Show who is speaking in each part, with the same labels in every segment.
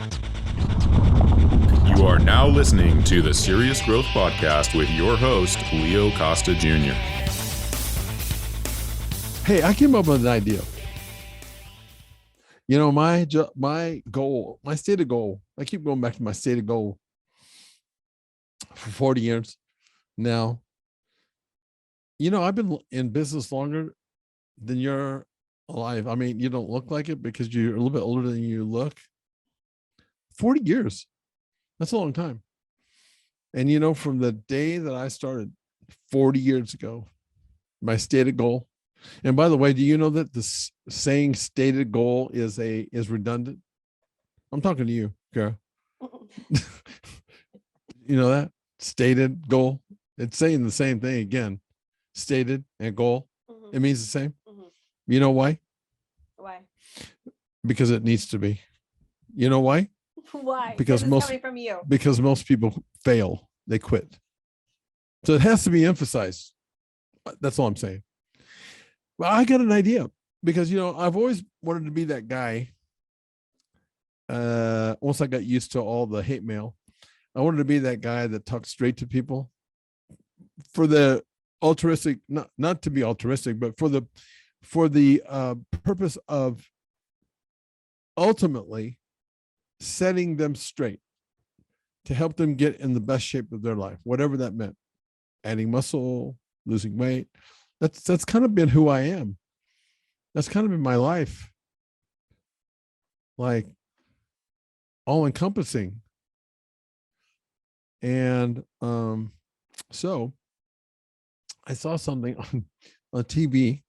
Speaker 1: You are now listening to the Serious Growth Podcast with your host, Leo Costa Jr.
Speaker 2: Hey, I came up with an idea. You know, my goal, my stated goal, I keep going back to my stated goal for 40 years now. You know, I've been in business longer than you're alive. I mean, you don't look like it because you're a little bit older than you look. 40 years. That's a long time. And, you know, from the day that I started 40 years ago, my stated goal. And by the way, do you know that the saying stated goal is redundant? I'm talking to you, Kara. You know that? Stated goal. It's saying the same thing again. Stated and goal. Mm-hmm. It means the same. Mm-hmm. You know why?
Speaker 3: Why?
Speaker 2: Because it needs to be. You know why?
Speaker 3: Why?
Speaker 2: Because
Speaker 3: it's coming from you.
Speaker 2: Because most people fail. They quit. So it has to be emphasized. That's all I'm saying. Well, I got an idea because, you know, I've always wanted to be that guy. Once I got used to all the hate mail, I wanted to be that guy that talks straight to people for the altruistic, not to be altruistic, but for the purpose of ultimately setting them straight to help them get in the best shape of their life, whatever that meant. Adding muscle, losing weight. That's kind of been who I am. That's kind of been my life. Like all encompassing. And so I saw something on TV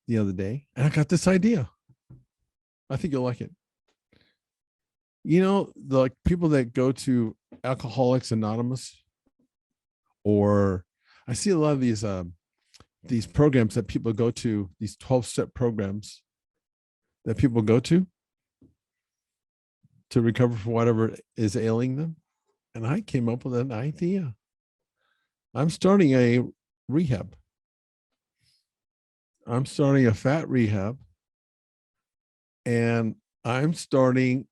Speaker 2: the other day, and I got this idea. I think you'll like it. You know, the people that go to Alcoholics Anonymous, or I see a lot of these programs that people go to, these 12-step programs that people go to recover from whatever is ailing them. And I came up with an idea. I'm starting a rehab. I'm starting a fat rehab. And I'm starting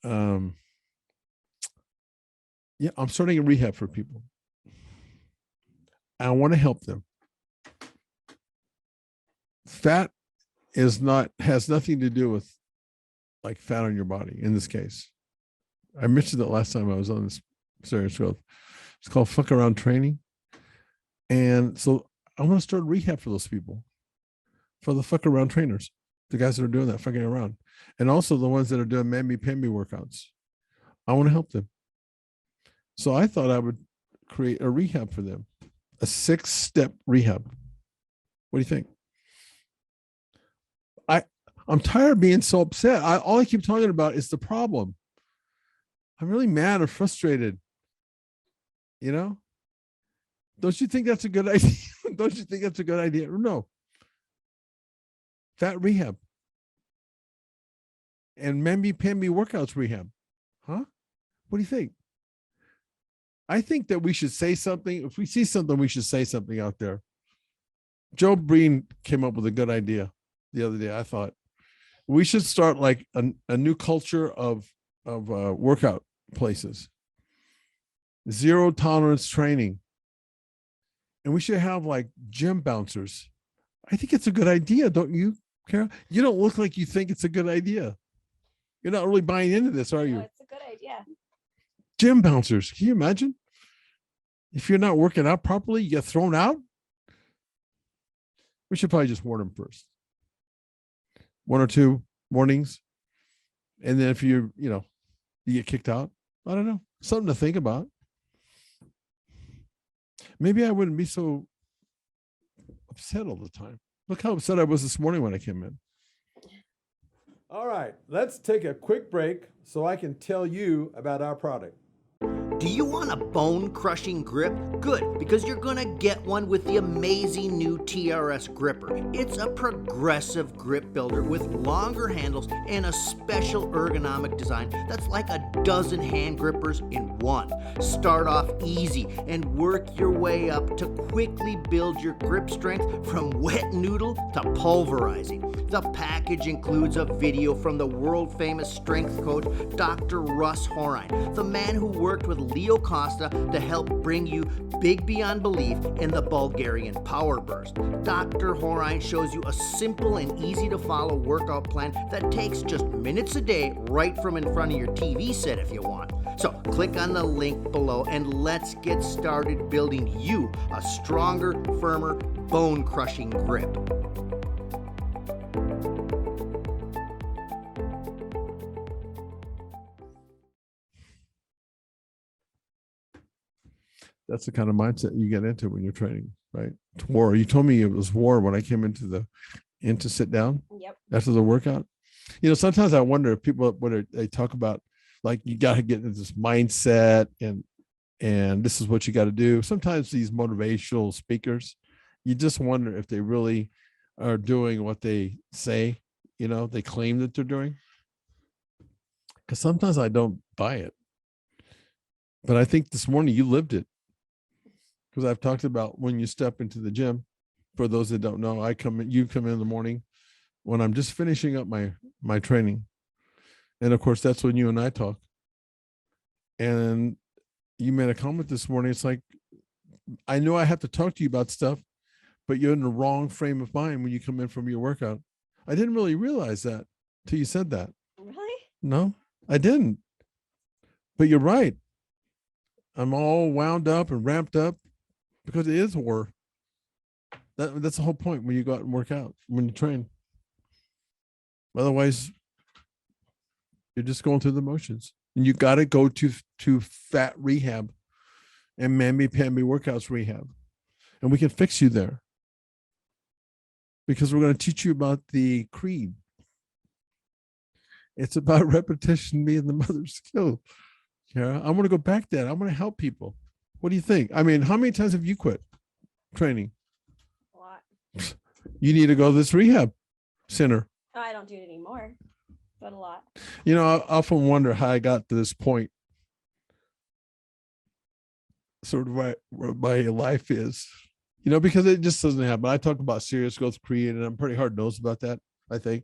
Speaker 2: I'm starting a rehab for people. I want to help them. Fat has nothing to do with like fat on your body in this case. I mentioned it last time I was on this Serious Growth. It's called Fuck Around Training. And so I want to start rehab for those people, for the fuck around trainers, the guys that are doing that fucking around. And also the ones that are doing mammy-pammy workouts. I want to help them. So I thought I would create a rehab for them. A 6-step rehab. What do you think? I'm tired of being so upset. All I keep talking about is the problem. I'm really mad or frustrated. You know? Don't you think that's a good idea? Don't you think that's a good idea? No. Fat rehab. And mammy-pammy workouts rehab. Huh? What do you think? I think that we should say something. If we see something, we should say something out there. Joe Breen came up with a good idea the other day. I thought we should start like a new culture of workout places. Zero tolerance training. And we should have like gym bouncers. I think it's a good idea, don't you, Kara? You don't look like you think it's a good idea. You're not really buying into this, are you?
Speaker 3: No, it's a good idea.
Speaker 2: Gym bouncers. Can you imagine? If you're not working out properly, you get thrown out. We should probably just warn them first. 1 or 2 warnings. And then if you get kicked out, I don't know. Something to think about. Maybe I wouldn't be so upset all the time. Look how upset I was this morning when I came in.
Speaker 4: All right, let's take a quick break so I can tell you about our product. Do you want a bone-crushing grip? Good, because you're gonna get one with the amazing new TRS gripper. It's a progressive grip builder with longer handles and a special ergonomic design that's like a dozen hand grippers in one. Start off easy and work your way up to quickly build your grip strength from wet noodle to pulverizing. The package includes a video from the world-famous strength coach, Dr. Russ Horine, the man who worked with Leo Costa to help bring you big beyond belief in the Bulgarian power burst. Dr. Horine shows you a simple and easy to follow workout plan that takes just minutes a day right from in front of your TV set if you want. So click on the link below and let's get started building you a stronger, firmer, bone-crushing grip.
Speaker 2: That's the kind of mindset you get into when you're training, right? It's war. You told me it was war when I came into sit down
Speaker 3: Yep.
Speaker 2: after the workout. You know, sometimes I wonder if people, when they talk about like, you got to get into this mindset and this is what you got to do. Sometimes these motivational speakers, you just wonder if they really are doing what they say, you know, they claim that they're doing. Because sometimes I don't buy it. But I think this morning you lived it. Because I've talked about when you step into the gym, for those that don't know, you come in the morning when I'm just finishing up my training. And of course, that's when you and I talk. And you made a comment this morning. It's like, I know I have to talk to you about stuff, but you're in the wrong frame of mind when you come in from your workout. I didn't really realize that till you said that.
Speaker 3: Really?
Speaker 2: No, I didn't. But you're right. I'm all wound up and ramped up because it is war. That's the whole point when you go out and work out, when you train. Otherwise, you're just going through the motions. And you got to go to fat rehab and mamby-pamby workouts rehab. And we can fix you there. Because we're going to teach you about the creed. It's about repetition being the mother's skill. Yeah, I want to go back there. I want to help people. What do you think? I mean, how many times have you quit training?
Speaker 3: A lot.
Speaker 2: You need to go to this rehab center.
Speaker 3: Oh, I don't do it anymore, but a lot.
Speaker 2: You know, I often wonder how I got to this point. Sort of where my life is, you know, because it just doesn't happen. I talk about serious growth creed, and I'm pretty hard nosed about that, I think,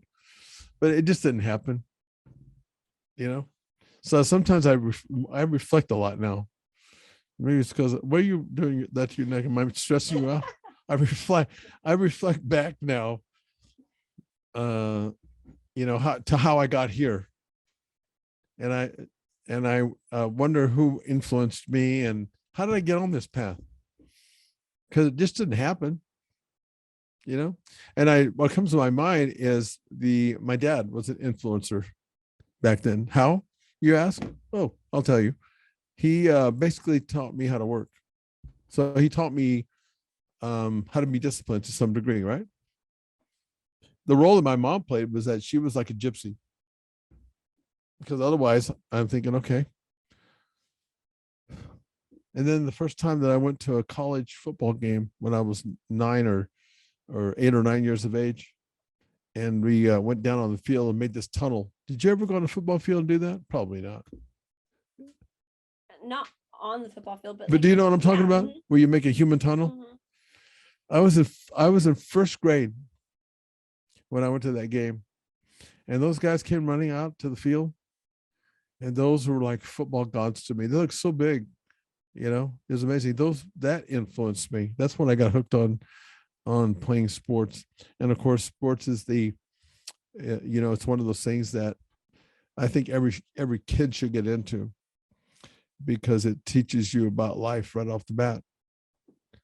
Speaker 2: but it just didn't happen, you know? So sometimes I reflect a lot now. Maybe it's because, what are you doing that to your neck? Am I stressing you out? I reflect back now, you know, how I got here. And I wonder who influenced me and how did I get on this path? Because it just didn't happen, you know? And what comes to my mind is my dad was an influencer back then. How, you ask? Oh, I'll tell you. He basically taught me how to work. So he taught me how to be disciplined to some degree, right? The role that my mom played was that she was like a gypsy. Because otherwise, I'm thinking, okay. And then the first time that I went to a college football game when I was 9 or 8 or 9 years of age, and we went down on the field and made this tunnel. Did you ever go on a football field and do that? Probably not.
Speaker 3: Not on the football field, but
Speaker 2: But do you know what I'm talking about?
Speaker 3: Mhm.
Speaker 2: Where you make a human tunnel?
Speaker 3: Mhm.
Speaker 2: I was in first grade when I went to that game, and those guys came running out to the field, and those were like football gods to me. They looked so big, you know. It was amazing. That influenced me. That's when I got hooked on playing sports. And of course, sports is you know, it's one of those things that I think every kid should get into, because it teaches you about life right off the bat.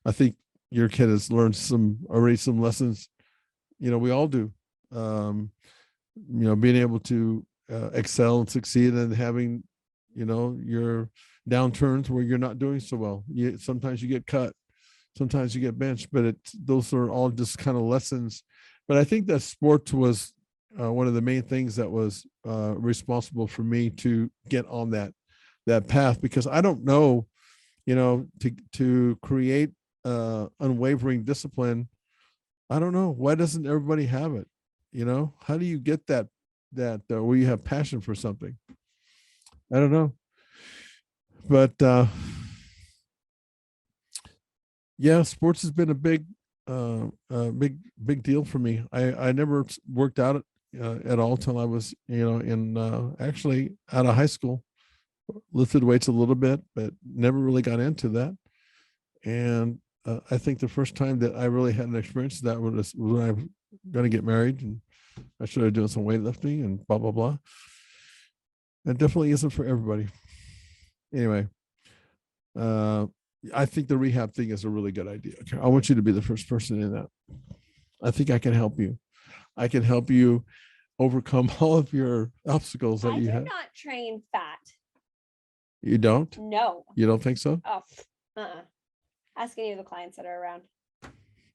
Speaker 2: I think your kid has learned already some lessons. You know, we all do. You know, being able to excel and succeed, and having, you know, your downturns where you're not doing so well. Sometimes you get cut, sometimes you get benched, but those are all just kind of lessons. But I think that sports was one of the main things that was responsible for me to get on that that path, because I don't know, to create unwavering discipline. I don't know, why doesn't everybody have it? How do you get that where you have passion for something? I don't know, but yeah, sports has been a big deal for me. I never worked out at all till I was in actually out of high school. Lifted weights a little bit, but never really got into that. And I think the first time that I really had an experience that was when I was going to get married, and I started doing some weightlifting and blah blah blah. It definitely isn't for everybody. Anyway, I think the rehab thing is a really good idea. Okay, I want you to be the first person in that. I think I can help you. I can help you overcome all of your obstacles that
Speaker 3: I
Speaker 2: you
Speaker 3: do
Speaker 2: have.
Speaker 3: not train fat.
Speaker 2: You don't?
Speaker 3: No.
Speaker 2: You don't think so?
Speaker 3: Oh, ask any of the clients that are around.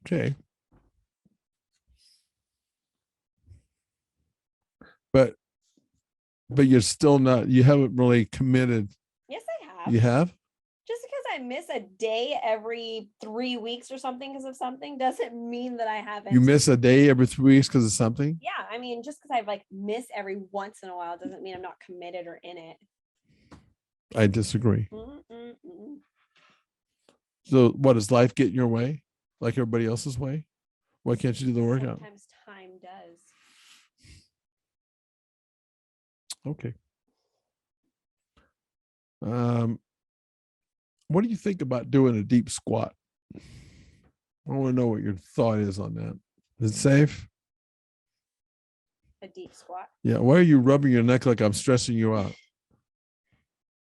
Speaker 2: Okay. But you're still not, you haven't really committed.
Speaker 3: Yes, I have.
Speaker 2: You have?
Speaker 3: Just because I miss a day every 3 weeks or something because of something doesn't mean that I haven't.
Speaker 2: You miss a day every 3 weeks because of something?
Speaker 3: Yeah, I mean, just because I miss every once in a while doesn't mean I'm not committed or in it.
Speaker 2: I disagree.
Speaker 3: Mm-mm-mm.
Speaker 2: So what, does life get in your way like everybody else's way? Why can't you do the workout?
Speaker 3: Sometimes time does.
Speaker 2: Okay. What do you think about doing a deep squat? I want to know what your thought is on that. Is it safe?
Speaker 3: A deep squat.
Speaker 2: Yeah. Why are you rubbing your neck like I'm stressing you out?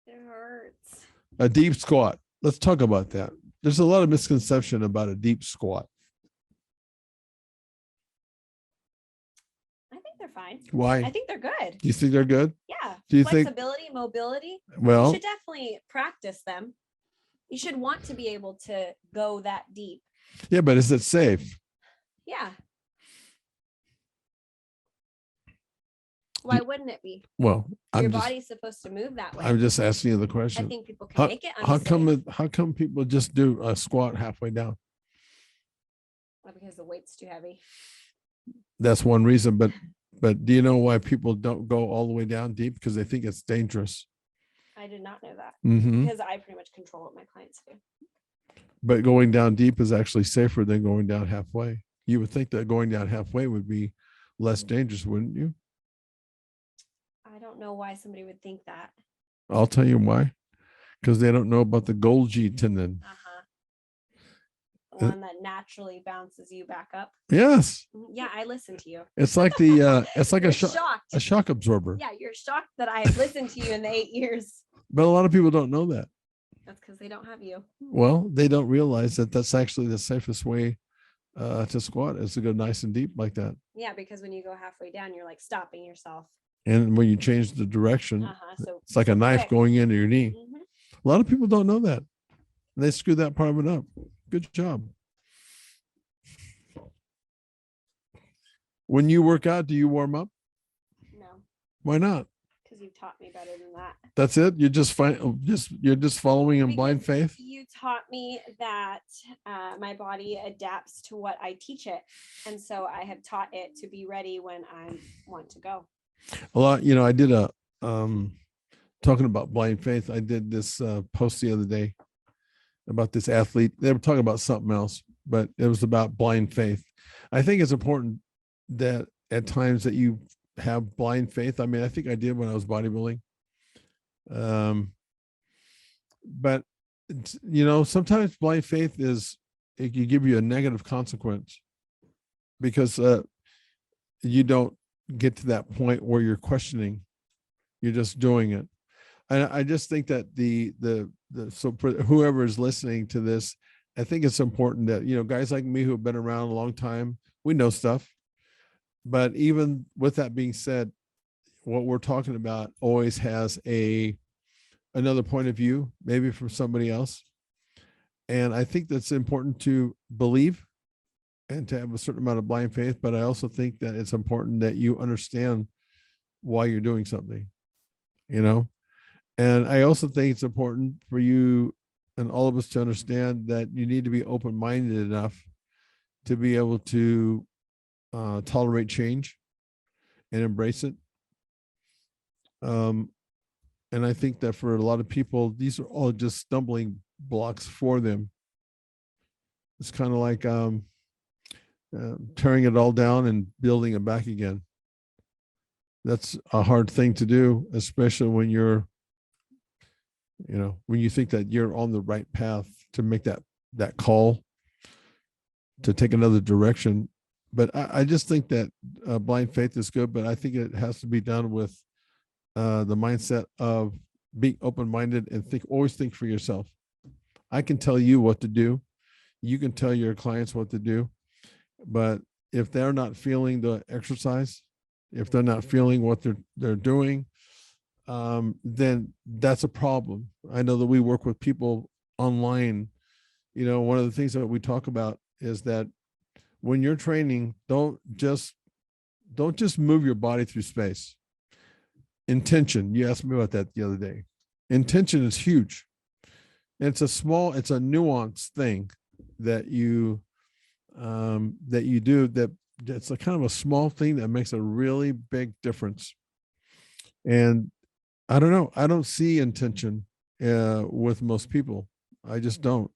Speaker 3: It hurts.
Speaker 2: A deep squat. Let's talk about that. There's a lot of misconception about a deep squat.
Speaker 3: I think they're fine.
Speaker 2: Why?
Speaker 3: I think they're good.
Speaker 2: Do you think they're good?
Speaker 3: Yeah.
Speaker 2: Do you think?
Speaker 3: Flexibility, mobility.
Speaker 2: Well,
Speaker 3: You should definitely practice them. You should want to be able to go that deep.
Speaker 2: yeah, but is it safe?
Speaker 3: Yeah. Why wouldn't it be?
Speaker 2: Well,
Speaker 3: Your body's supposed to move that way.
Speaker 2: I'm just asking you the
Speaker 3: I
Speaker 2: question.
Speaker 3: think people can make it.
Speaker 2: How come people just do a squat halfway down?
Speaker 3: Well, because the weight's too heavy.
Speaker 2: That's one reason, but do you know why people don't go all the way down deep? Because they think it's dangerous.
Speaker 3: I did not know that
Speaker 2: Mm-hmm.
Speaker 3: because I pretty much control what my clients do.
Speaker 2: But going down deep is actually safer than going down halfway. You would think that going down halfway would be less dangerous, wouldn't you?
Speaker 3: I don't know why somebody would think that.
Speaker 2: I'll tell you why. Because they don't know about the Golgi tendon.
Speaker 3: The one that naturally bounces you back up.
Speaker 2: Yes.
Speaker 3: Yeah, I listen to you.
Speaker 2: It's like the it's like
Speaker 3: Shocked.
Speaker 2: a shock absorber.
Speaker 3: Yeah, you're shocked that I have listened to you in the 8 years.
Speaker 2: But a lot of people don't know that.
Speaker 3: That's because they don't have you.
Speaker 2: Well, they don't realize that that's actually the safest way to squat is to go nice and deep like that.
Speaker 3: Yeah, because when you go halfway down, you're like stopping yourself.
Speaker 2: And when you change the direction,
Speaker 3: So
Speaker 2: it's like a knife
Speaker 3: quick.
Speaker 2: going into your knee.
Speaker 3: Mhm.
Speaker 2: A lot of people don't know that. They screw that part of it up. Good job. When you work out, do you warm up?
Speaker 3: No,
Speaker 2: Why not?
Speaker 3: because you've taught me better than that.
Speaker 2: That's it. You're just following in blind
Speaker 3: Because
Speaker 2: faith.
Speaker 3: You taught me that my body adapts to what I teach it. And so I have taught it to be ready when I want to go.
Speaker 2: A lot. I did a talking about blind faith. I did this post the other day about this athlete. They were talking about something else, but it was about blind faith. I think it's important that at times that you have blind faith. I mean, I think I did when I was bodybuilding. But sometimes blind faith it can give you a negative consequence because you don't get to that point where you're questioning. You're just doing it. And I just think that so for whoever is listening to this, I think it's important that, guys like me who have been around a long time, we know stuff. But even with that being said, what we're talking about always has another point of view, maybe from somebody else. And I think that's important to believe and to have a certain amount of blind faith. But I also think that it's important that you understand why you're doing something, And I also think it's important for you and all of us to understand that you need to be open-minded enough to be able to tolerate change and embrace it. And I think that for a lot of people, these are all just stumbling blocks for them. It's kind of like tearing it all down and building it back again. That's a hard thing to do, especially when you're, when you think that you're on the right path to make that call to take another direction. But I just think that blind faith is good, but I think it has to be done with the mindset of being open-minded and always think for yourself. I can tell you what to do. You can tell your clients what to do, but if they're not feeling the exercise, if they're not feeling what they're doing, then that's a problem. I know that we work with people online. One of the things that we talk about is that when you're training, don't just move your body through space. Intention. You asked me about that the other day. Intention is huge. And it's a nuanced thing that you do, that's a kind of a small thing that makes a really big difference. And I don't know, I don't see intention with most people. I just don't.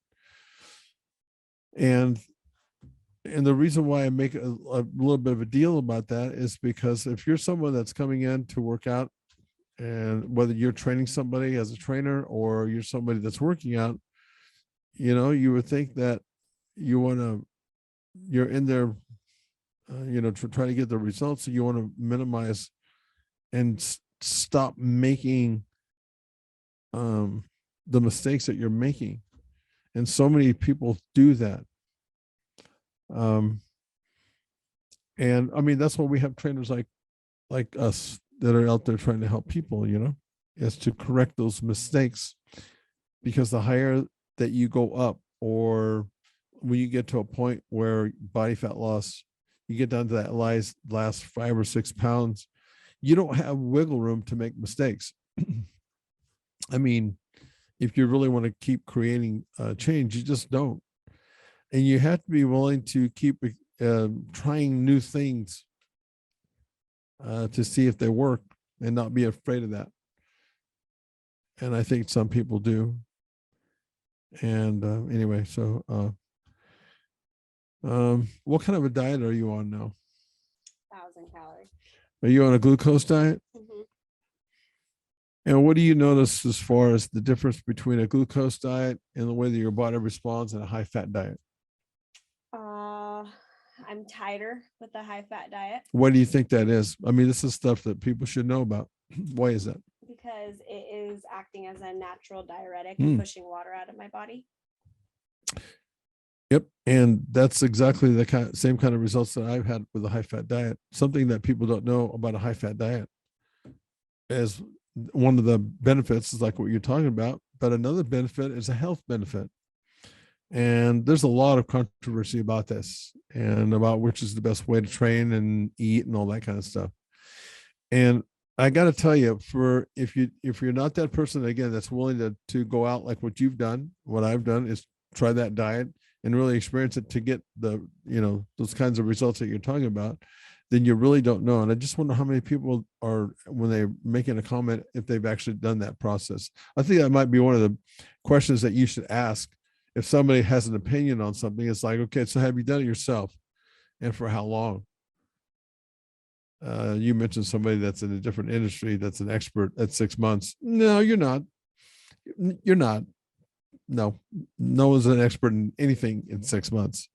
Speaker 2: And the reason why I make a little bit of a deal about that is because if you're someone that's coming in to work out, and whether you're training somebody as a trainer or you're somebody that's working out, you would think that you're in there, to try to get the results. So you want to minimize and stop making the mistakes that you're making. And so many people do that. And I mean, that's why we have trainers like us that are out there trying to help people, is to correct those mistakes, because the higher that you go up, or when you get to a point where body fat loss, you get down to that last 5 or 6 pounds, you don't have wiggle room to make mistakes. I mean, if you really want to keep creating change, you just don't. And you have to be willing to keep trying new things to see if they work, and not be afraid of that. And I think some people do. And anyway, so what kind of a diet are you on now?
Speaker 3: 1,000 calories.
Speaker 2: Are you on a glucose diet?
Speaker 3: Mm-hmm.
Speaker 2: And what do you notice as far as the difference between a glucose diet and the way that your body responds and a high fat diet?
Speaker 3: I'm tighter with the high fat diet.
Speaker 2: What do you think that is? I mean, this is stuff that people should know about. Why is that?
Speaker 3: Because it is acting as a natural diuretic and pushing water out of my body.
Speaker 2: Yep. And that's exactly the same kind of results that I've had with a high fat diet. Something that people don't know about a high fat diet is one of the benefits is like what you're talking about, but another benefit is a health benefit. And there's a lot of controversy about this and about which is the best way to train and eat and all that kind of stuff. And I got to tell you, if you're not that person, again, that's willing to go out like what you've done, what I've done is try that diet and really experience it to get those kinds of results that you're talking about, then you really don't know. And I just wonder how many people are, when they're making a comment, if they've actually done that process. I think that might be one of the questions that you should ask. If somebody has an opinion on something, it's like, okay, so have you done it yourself? And for how long? You mentioned somebody that's in a different industry that's an expert at 6 months. No, you're not. You're not. No one's an expert in anything in 6 months.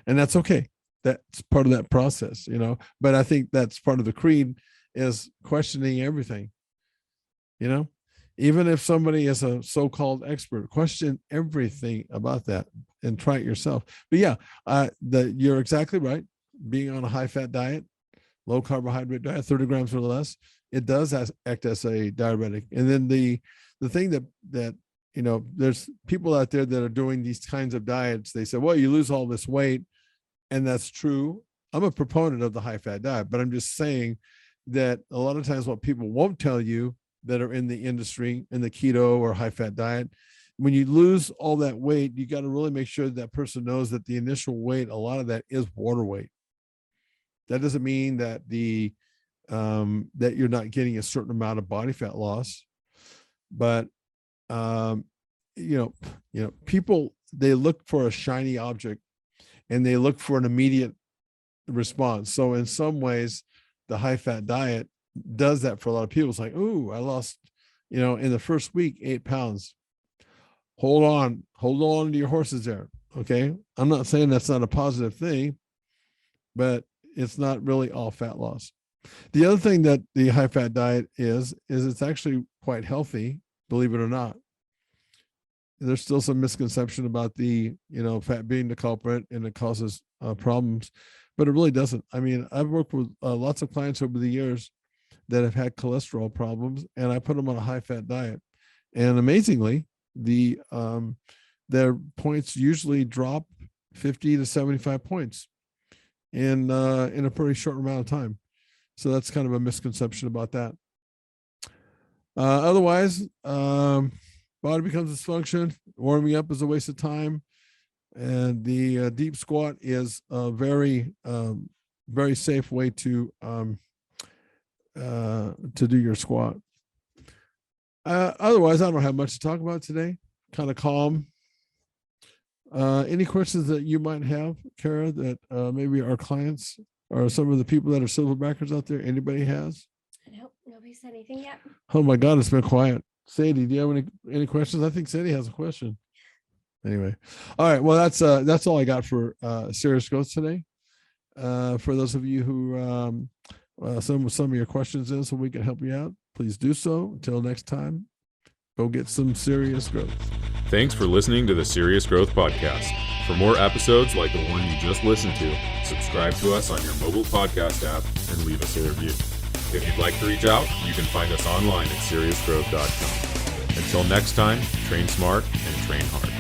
Speaker 2: And that's okay. That's part of that process, But I think that's part of the creed is questioning everything, Even if somebody is a so-called expert, question everything about that and try it yourself. But yeah, you're exactly right. Being on a high-fat diet, low carbohydrate diet, 30 grams or less, it does act as a diuretic. And then the thing that there's people out there that are doing these kinds of diets. They say, well, you lose all this weight, and that's true. I'm a proponent of the high-fat diet, but I'm just saying that a lot of times what people won't tell you that are in the industry, in the keto or high fat diet. When you lose all that weight, you got to really make sure that person knows that the initial weight, a lot of that is water weight. That doesn't mean that that you're not getting a certain amount of body fat loss, but people, they look for a shiny object and they look for an immediate response. So in some ways, the high fat diet does that for a lot of people. It's like, ooh, I lost, in the first week, 8 pounds. Hold on to your horses there. Okay. I'm not saying that's not a positive thing, but it's not really all fat loss. The other thing that the high fat diet is it's actually quite healthy, believe it or not. There's still some misconception about the, fat being the culprit and it causes problems, but it really doesn't. I mean, I've worked with lots of clients over the years that have had cholesterol problems, and I put them on a high fat diet, and amazingly, their points usually drop 50 to 75 points in a pretty short amount of time. So that's kind of a misconception about that. Otherwise, body becomes dysfunction. Warming up is a waste of time, and the deep squat is a very, very safe way to do your squat. Otherwise, I don't have much to talk about today. Kind of calm. Any questions that you might have, Kara, that maybe our clients or some of the people that are silverbackers out there, anybody has?
Speaker 3: Nope, nobody said anything yet.
Speaker 2: Oh my God, it's been quiet. Sadie, do you have any questions? I think Sadie has a question. Anyway, all right. Well, that's all I got for Serious Growth today. For those of you who some of your questions in, so we can help you out, please do so. Until next time, go get some serious growth.
Speaker 1: Thanks for listening to the Serious Growth Podcast. For more episodes like the one you just listened to, subscribe to us on your mobile podcast app and leave us a review. If you'd like to reach out, you can find us online at seriousgrowth.com. Until next time, train smart and train hard.